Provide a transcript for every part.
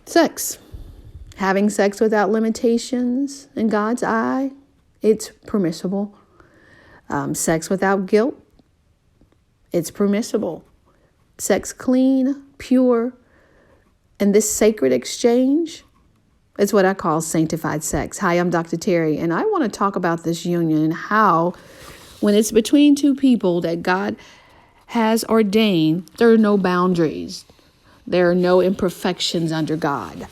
Sex. Having sex without limitations in God's eye, it's permissible. Sex without guilt, it's permissible. Sex clean, pure, and this sacred exchange, it's what I call sanctified sex. Hi, I'm Dr. Terry, and I want to talk about this union and how, when it's between two people that God has ordained, there are no boundaries. There are no imperfections under God.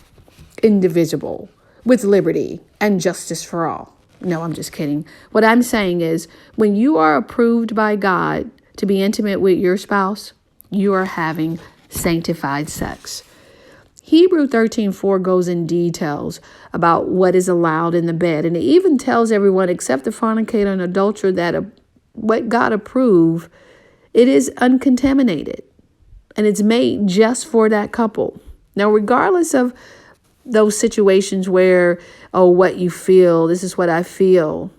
Indivisible, with liberty and justice for all. No, I'm just kidding. What I'm saying is, when you are approved by God to be intimate with your spouse, you are having sanctified sex. Hebrews 13:4 goes in details about what is allowed in the bed. And it even tells everyone except the fornicator and adulterer that what God approved, it is uncontaminated. And it's made just for that couple. Now, regardless of those situations where, oh, what you feel, this is what I feel.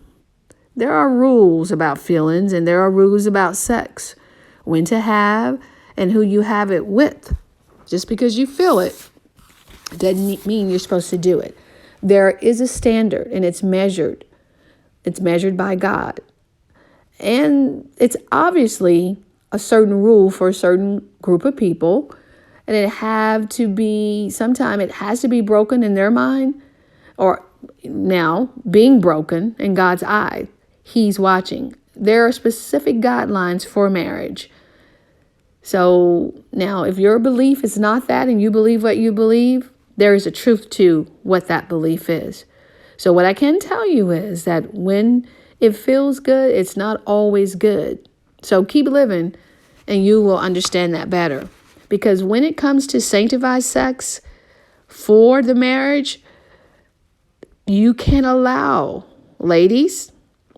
There are rules about feelings and there are rules about sex. When to have and who you have it with. Just because you feel it doesn't mean you're supposed to do it. There is a standard and it's measured. It's measured by God. And it's obviously a certain rule for a certain group of people. And sometimes it has to be broken in their mind, or now being broken in God's eye. He's watching. There are specific guidelines for marriage. So now if your belief is not that and you believe what you believe, there is a truth to what that belief is. So what I can tell you is that when it feels good, it's not always good. So keep living and you will understand that better. Because when it comes to sanctified sex for the marriage, you can allow, ladies,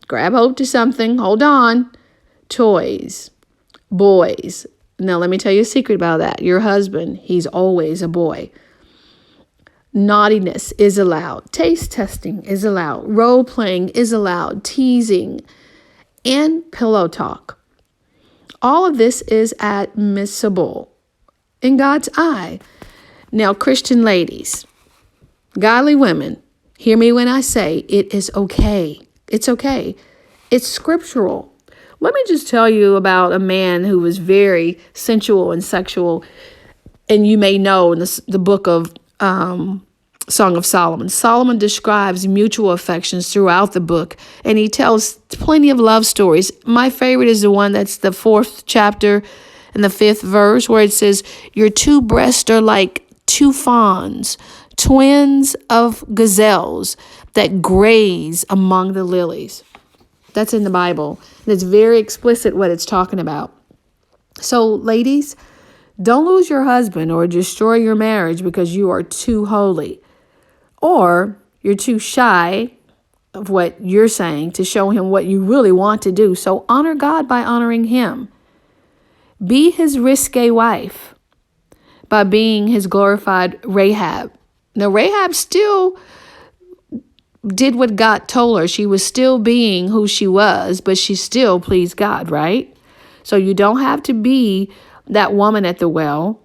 grab hold to something, hold on, toys, boys. Now, let me tell you a secret about that. Your husband, he's always a boy. Naughtiness is allowed. Taste testing is allowed. Role playing is allowed. Teasing and pillow talk. All of this is admissible in God's eye. Now, Christian ladies, godly women, hear me when I say it is okay. It's okay. It's scriptural. Let me just tell you about a man who was very sensual and sexual. And you may know in the book of Song of Solomon. Solomon describes mutual affections throughout the book. And he tells plenty of love stories. My favorite is the one that's the 4th chapter and the 5th verse, where it says, your two breasts are like two fawns, twins of gazelles that graze among the lilies. That's in the Bible. And it's very explicit what it's talking about. So, ladies, don't lose your husband or destroy your marriage because you are too holy or you're too shy of what you're saying to show him what you really want to do. So honor God by honoring him. Be his risque wife by being his glorified Rahab. Now, Rahab still did what God told her. She was still being who she was, but she still pleased God, right? So you don't have to be that woman at the well.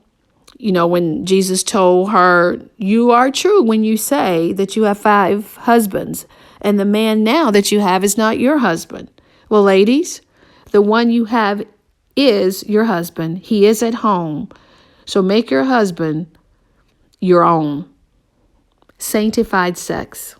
You know, when Jesus told her, you are true when you say that you have 5 husbands, and the man now that you have is not your husband. Well, ladies, the one you have is your husband. He is at home. So make your husband your own. Sanctified sex.